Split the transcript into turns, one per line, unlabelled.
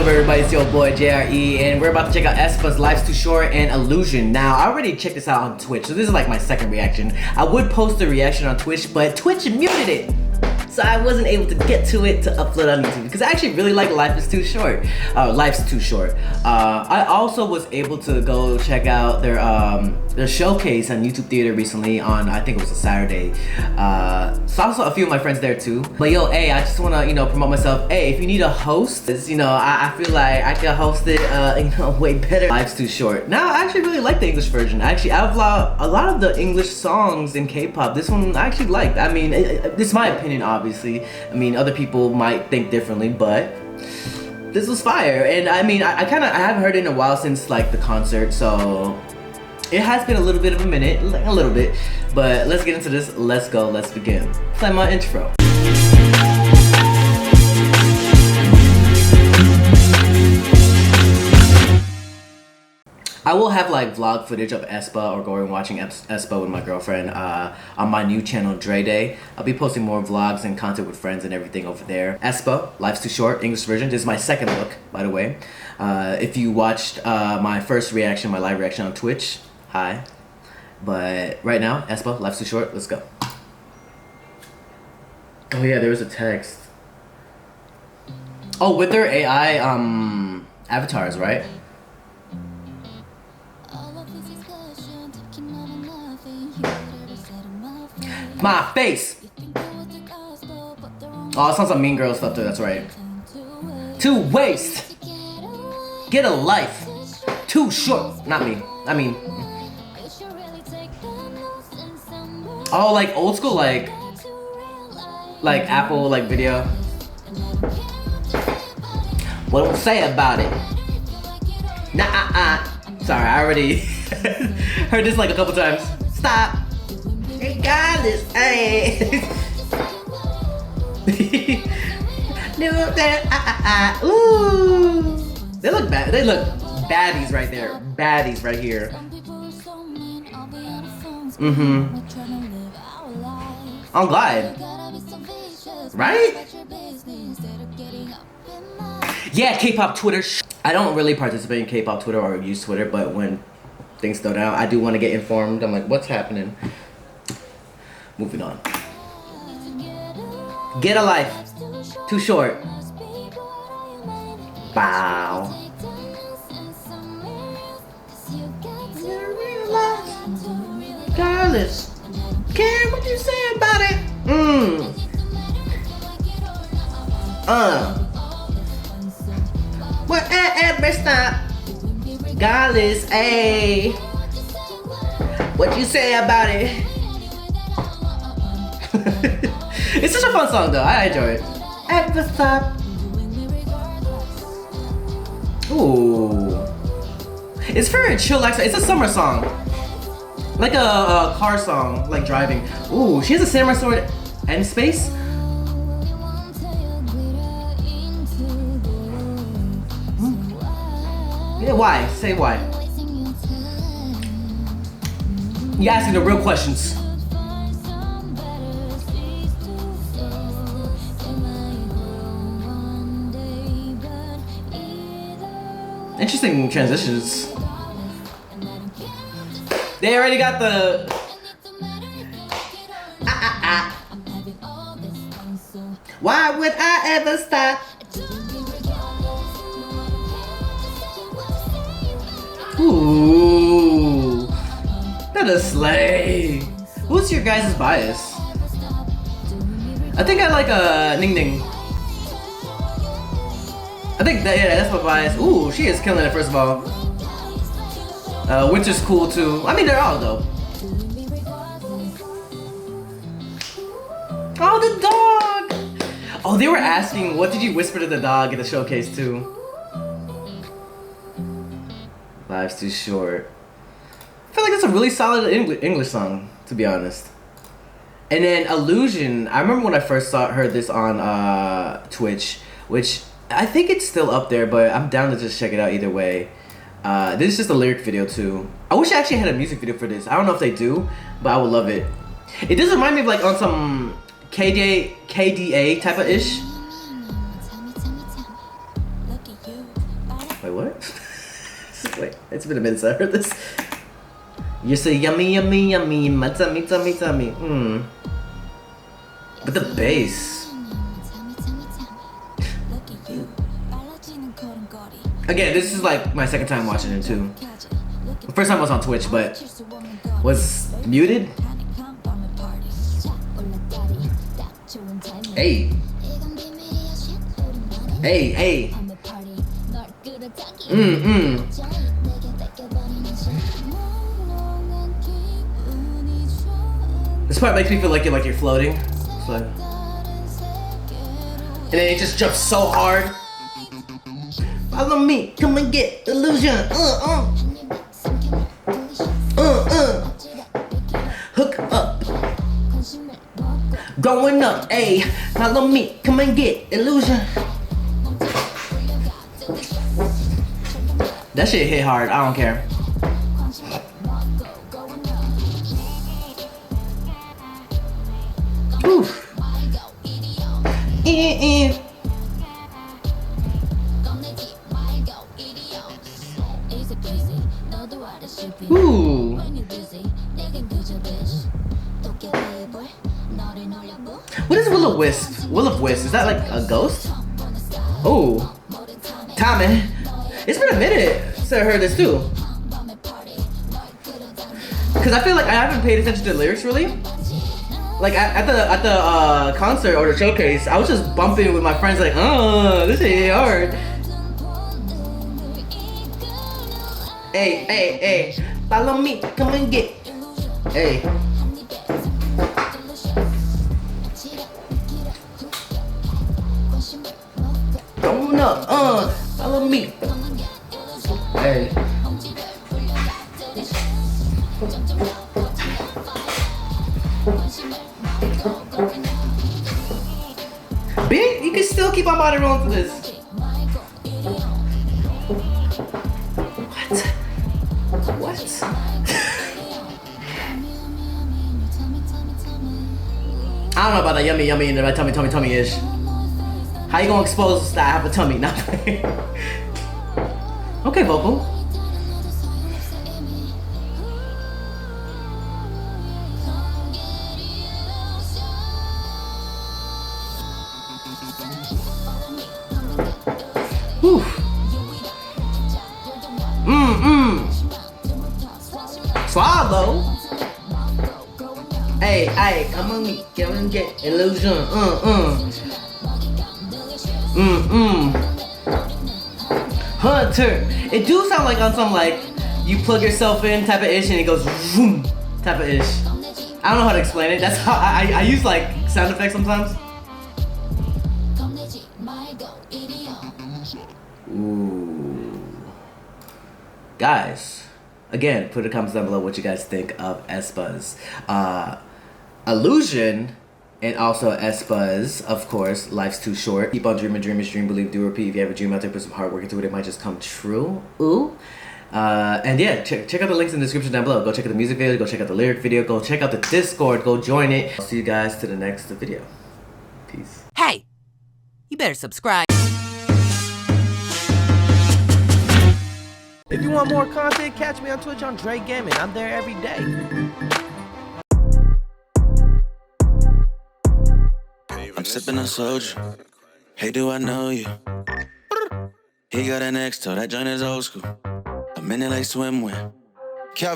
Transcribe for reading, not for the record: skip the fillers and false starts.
up, everybody? It's your boy JRE, and we're about to check out aespa's Life's Too Short and Illusion. Now, I already checked this out on Twitch, so this is like my second reaction. I would post a reaction on Twitch, but Twitch muted it, so I wasn't able to get to it to upload on YouTube because I actually really like Life's Too Short. Life's Too Short. I also was able to go check out their showcase on YouTube Theater recently on, I think it was a Saturday. So I saw a few of my friends there too. But yo, hey, I just wanna, promote myself. Hey, if you need a host, I feel like I can host it, way better. Life's Too Short. Now, I actually really like the English version. Actually, I've loved a lot of the English songs in K-pop. This one I actually liked. I mean, this is my opinion, obviously. I mean, other people might think differently, but this was fire. And I mean, I haven't heard it in a while since like the concert, so it has been a little bit of a minute, like a little bit. But let's get into this. Let's go, let's begin. Play my intro. I will have like vlog footage of aespa or going watching aespa with my girlfriend on my new channel Dre Day. I'll be posting more vlogs and content with friends and everything over there. aespa, Life's Too Short, English version. This is my second look, by the way. If you watched my first reaction, my live reaction on Twitch, hi. But right now, aespa, Life's Too Short, let's go. Oh yeah, there was a text. Oh, with their AI avatars, right? My face! Oh, it sounds like Mean Girl stuff too, that's right. To waste! Get a life! Too short! Not me. I mean... Oh, like old school, like Apple, like video. What do I say about it? Sorry, I already heard this like a couple times. Stop! Regardless, hey. Ooh. They look bad. They look baddies right there. Baddies right here. I'm glad. Right? Yeah, K-pop Twitter. I don't really participate in K-pop Twitter or use Twitter, but when things slow down, I do want to get informed. I'm like, what's happening? Moving on. Get a life. Too short. Wow. Regardless. Care what you say about it. Whatever stop. Regardless, ayy. What you say about it? It's such a fun song though, I enjoy it. Ever stop. Ooh. It's very chill, like it's a summer song. Like a car song, like driving. Ooh, she has a samurai sword and space. Yeah, why? Say why. You asking the real questions. Interesting transitions. They already got the Why would I ever stop? Ooh, that is slay. Who's your guys' bias? I think I like Ning Ning. I think that, yeah, that's my bias. Ooh, she is killing it, first of all. Winter's cool too. I mean, they're all though. Oh, the dog! Oh, they were asking, what did you whisper to the dog at the showcase too? Life's Too Short. I feel like that's a really solid English song, to be honest. And then Illusion, I remember when I first heard this on Twitch, which I think it's still up there, but I'm down to just check it out either way. This is just a lyric video too. I wish I actually had a music video for this. I don't know if they do, but I would love it. It does remind me of like on some KDA type of ish. Wait, what? Wait, it's been a minute since I heard this. You're so yummy, yummy, yummy, my tummy, tummy, tummy. But the bass. Again, this is like my second time watching it too. The first time I was on Twitch, but was muted. Hey. Hey, hey. This part makes me feel like you're floating. So. And then it just jumps so hard. Follow me, come and get illusion. Hook up. Going up, ayy. Follow me, come and get illusion. That shit hit hard, I don't care. Oof. Ooh. What is Will of Wisp? Will of Wisp, is that like a ghost? Oh. Tommy. It's been a minute since I heard this too. Cause I feel like I haven't paid attention to the lyrics really. Like at the concert or the showcase, I was just bumping with my friends like, oh, this is hard. Hey, hey, hey, follow me, come and get. Hey. Going up, follow me. Hey. Bitch, you can still keep my body rolling for this. What? I don't know about that yummy yummy and my tummy tummy tummy ish. How you gonna expose that I have a tummy? Not okay, vocal. Whew. Swallow. Hey, hey, come on me, come and get illusion. Hunter. It do sound like on some like you plug yourself in type of ish and it goes zoom type of ish. I don't know how to explain it. That's how I use like sound effects sometimes. Ooh. Guys, again, put in the comments down below what you guys think of aespa's illusion, and also aespa's, of course, life's too short. Keep on dreaming, dream is dream, believe, do repeat. If you have a dream out there, put some hard work into it, it might just come true. Ooh. And yeah, check out the links in the description down below. Go check out the music video, go check out the lyric video, go check out the Discord, go join it. I'll see you guys to the next video. Peace.
Hey, you better subscribe.
If you want more content, catch me on Twitch on Jrekml. I'm there every day.
I'm sipping on soju. Hey, do I know you? He got an X-toe, that joint is old school. I'm in it like swimwear.